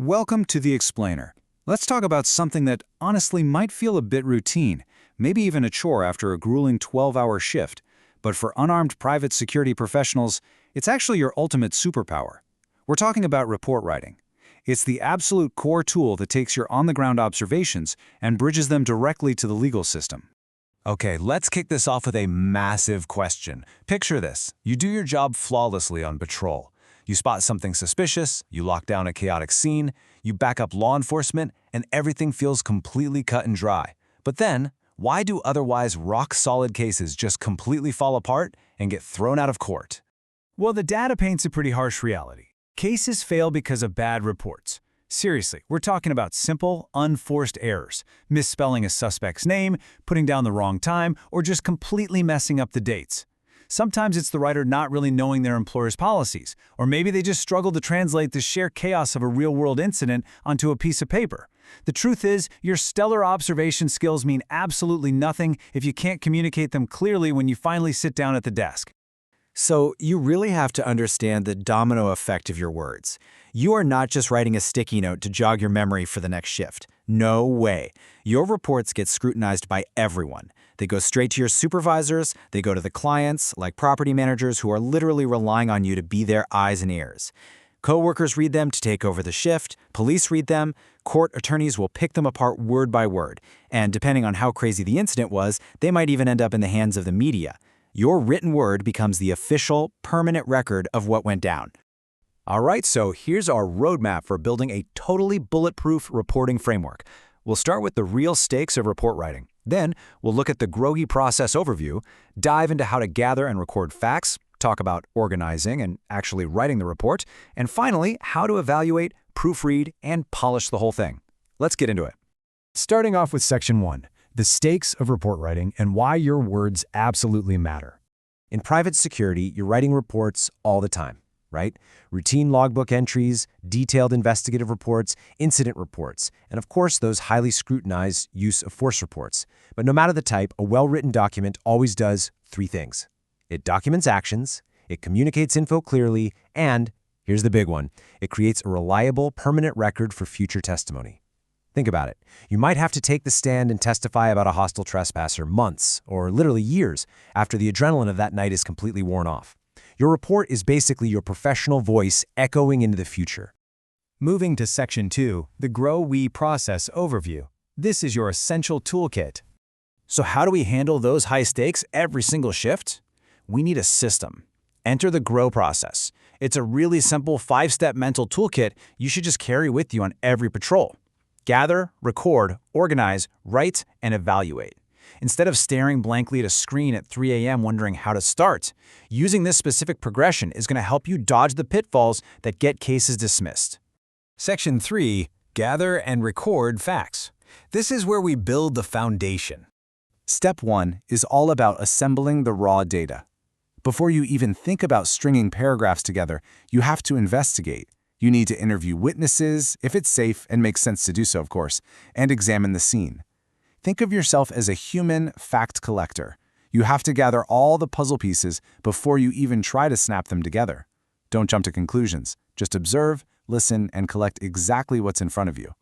Welcome to The Explainer. Let's talk about something that honestly might feel a bit routine, maybe even a chore after a grueling 12-hour shift. But for unarmed private security professionals, it's actually your ultimate superpower. We're talking about report writing. It's the absolute core tool that takes your on-the-ground observations and bridges them directly to the legal system. Okay, let's kick this off with a massive question. Picture this. You do your job flawlessly on patrol. You spot something suspicious, you lock down a chaotic scene, you back up law enforcement, and everything feels completely cut and dry. But then, why do otherwise rock-solid cases just completely fall apart and get thrown out of court? Well, the data paints a pretty harsh reality. Cases fail because of bad reports. Seriously, we're talking about simple, unforced errors, misspelling a suspect's name, putting down the wrong time, or just completely messing up the dates. Sometimes it's the writer not really knowing their employer's policies, or maybe they just struggle to translate the sheer chaos of a real-world incident onto a piece of paper. The truth is, your stellar observation skills mean absolutely nothing if you can't communicate them clearly when you finally sit down at the desk. So you really have to understand the domino effect of your words. You are not just writing a sticky note to jog your memory for the next shift. No way. Your reports get scrutinized by everyone. They go straight to your supervisors, they go to the clients, like property managers who are literally relying on you to be their eyes and ears. Coworkers read them to take over the shift, police read them, court attorneys will pick them apart word by word, and depending on how crazy the incident was, they might even end up in the hands of the media. Your written word becomes the official, permanent record of what went down. All right, so here's our roadmap for building a totally bulletproof reporting framework. We'll start with the real stakes of report writing. Then, we'll look at the GROHE process overview, dive into how to gather and record facts, talk about organizing and actually writing the report, and finally, how to evaluate, proofread, and polish the whole thing. Let's get into it. Starting off with Section 1, the stakes of report writing and why your words absolutely matter. In private security, you're writing reports all the time, right? Routine logbook entries, detailed investigative reports, incident reports, and of course those highly scrutinized use of force reports. But no matter the type, a well-written document always does three things. It documents actions, it communicates info clearly, and, here's the big one, it creates a reliable, permanent record for future testimony. Think about it. You might have to take the stand and testify about a hostile trespasser months, or literally years, after the adrenaline of that night is completely worn off. Your report is basically your professional voice echoing into the future. Moving to Section 2, the GROHE process overview. This is your essential toolkit. So how do we handle those high stakes every single shift? We need a system. Enter the GROHE process. It's a really simple 5-step mental toolkit you should just carry with you on every patrol. Gather, record, organize, write, and evaluate. Instead of staring blankly at a screen at 3 a.m. wondering how to start, using this specific progression is going to help you dodge the pitfalls that get cases dismissed. Section 3, gather and record facts. This is where we build the foundation. Step 1 is all about assembling the raw data. Before you even think about stringing paragraphs together, you have to investigate. You need to interview witnesses, if it's safe and makes sense to do so, of course, and examine the scene. Think of yourself as a human fact collector. You have to gather all the puzzle pieces before you even try to snap them together. Don't jump to conclusions. Just observe, listen, and collect exactly what's in front of you.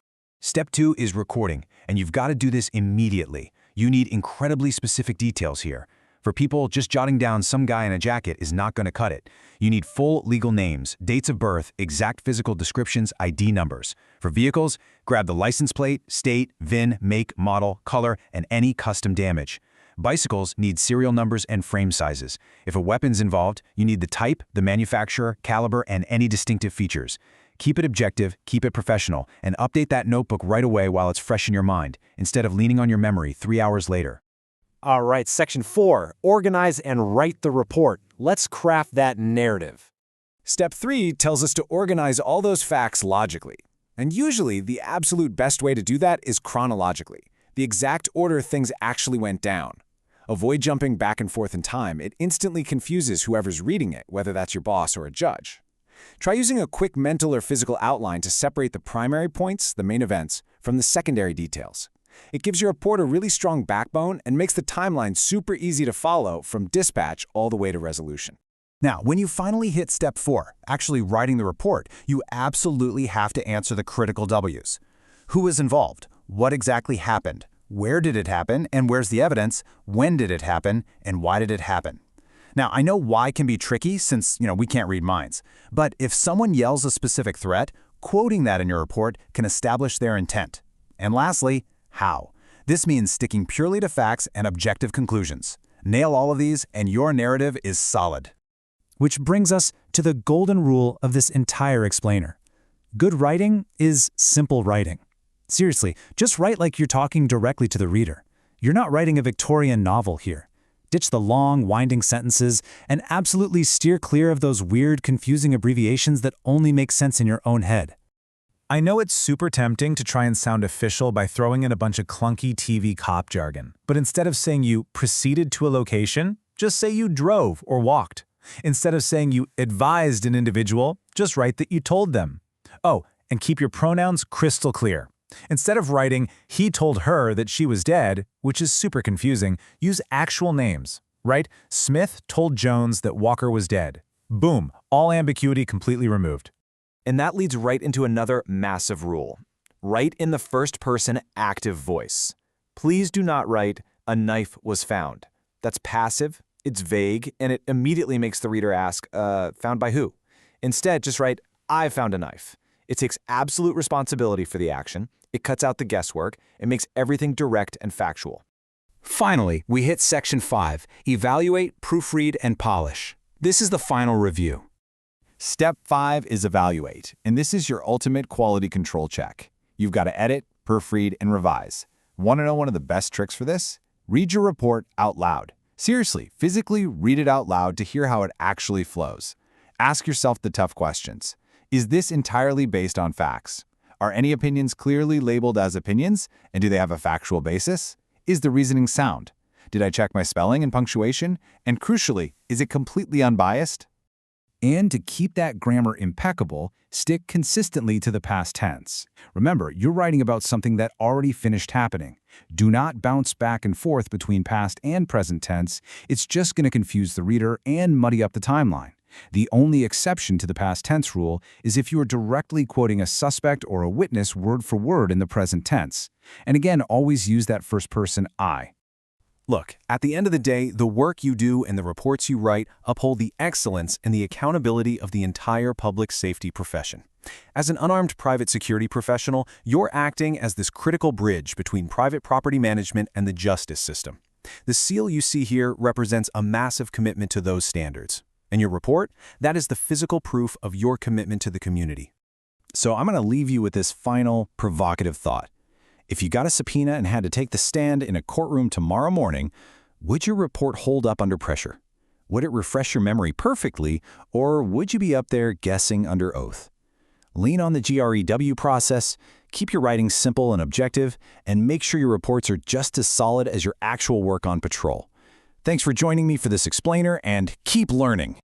Step 2 is recording, and you've got to do this immediately. You need incredibly specific details here. For people, just jotting down some guy in a jacket is not going to cut it. You need full legal names, dates of birth, exact physical descriptions, ID numbers. For vehicles, grab the license plate, state, VIN, make, model, color, and any custom damage. Bicycles need serial numbers and frame sizes. If a weapon's involved, you need the type, the manufacturer, caliber, and any distinctive features. Keep it objective, keep it professional, and update that notebook right away while it's fresh in your mind, instead of leaning on your memory 3 hours later. All right, Section 4, organize and write the report. Let's craft that narrative. Step 3 tells us to organize all those facts logically. And usually, the absolute best way to do that is chronologically, the exact order things actually went down. Avoid jumping back and forth in time. It instantly confuses whoever's reading it, whether that's your boss or a judge. Try using a quick mental or physical outline to separate the primary points, the main events, from the secondary details. It gives your report a really strong backbone and makes the timeline super easy to follow from dispatch all the way to resolution. Now, when you finally hit step 4, actually writing the report, you absolutely have to answer the critical W's. Who was involved? What exactly happened? Where did it happen, and where's the evidence? When did it happen, and why did it happen? Now, I know why can be tricky since, we can't read minds. But if someone yells a specific threat, quoting that in your report can establish their intent. And lastly, how. This means sticking purely to facts and objective conclusions. Nail all of these, and your narrative is solid. Which brings us to the golden rule of this entire explainer. Good writing is simple writing. Seriously, just write like you're talking directly to the reader. You're not writing a Victorian novel here. Ditch the long, winding sentences and absolutely steer clear of those weird, confusing abbreviations that only make sense in your own head. I know it's super tempting to try and sound official by throwing in a bunch of clunky TV cop jargon, but instead of saying you proceeded to a location, just say you drove or walked. Instead of saying you advised an individual, just write that you told them. Oh, and keep your pronouns crystal clear. Instead of writing, he told her that she was dead, which is super confusing, use actual names. Write, Smith told Jones that Walker was dead. Boom, all ambiguity completely removed. And that leads right into another massive rule. Write in the first-person active voice. Please do not write, a knife was found. That's passive, it's vague, and it immediately makes the reader ask, found by who? Instead, just write, I found a knife. It takes absolute responsibility for the action, it cuts out the guesswork, it makes everything direct and factual. Finally, we hit section 5, evaluate, proofread, and polish. This is the final review. Step 5 is evaluate, and this is your ultimate quality control check. You've got to edit, proofread, and revise. Want to know one of the best tricks for this? Read your report out loud. Seriously, physically read it out loud to hear how it actually flows. Ask yourself the tough questions. Is this entirely based on facts? Are any opinions clearly labeled as opinions, and do they have a factual basis? Is the reasoning sound? Did I check my spelling and punctuation? And crucially, is it completely unbiased? And to keep that grammar impeccable, stick consistently to the past tense. Remember, you're writing about something that already finished happening. Do not bounce back and forth between past and present tense. It's just going to confuse the reader and muddy up the timeline. The only exception to the past tense rule is if you are directly quoting a suspect or a witness word for word in the present tense. And again, always use that first person I. Look, at the end of the day, the work you do and the reports you write uphold the excellence and the accountability of the entire public safety profession. As an unarmed private security professional, you're acting as this critical bridge between private property management and the justice system. The seal you see here represents a massive commitment to those standards. And your report? That is the physical proof of your commitment to the community. So I'm going to leave you with this final, provocative thought. If you got a subpoena and had to take the stand in a courtroom tomorrow morning, would your report hold up under pressure? Would it refresh your memory perfectly, or would you be up there guessing under oath? Lean on the GREW process, keep your writing simple and objective, and make sure your reports are just as solid as your actual work on patrol. Thanks for joining me for this explainer, and keep learning.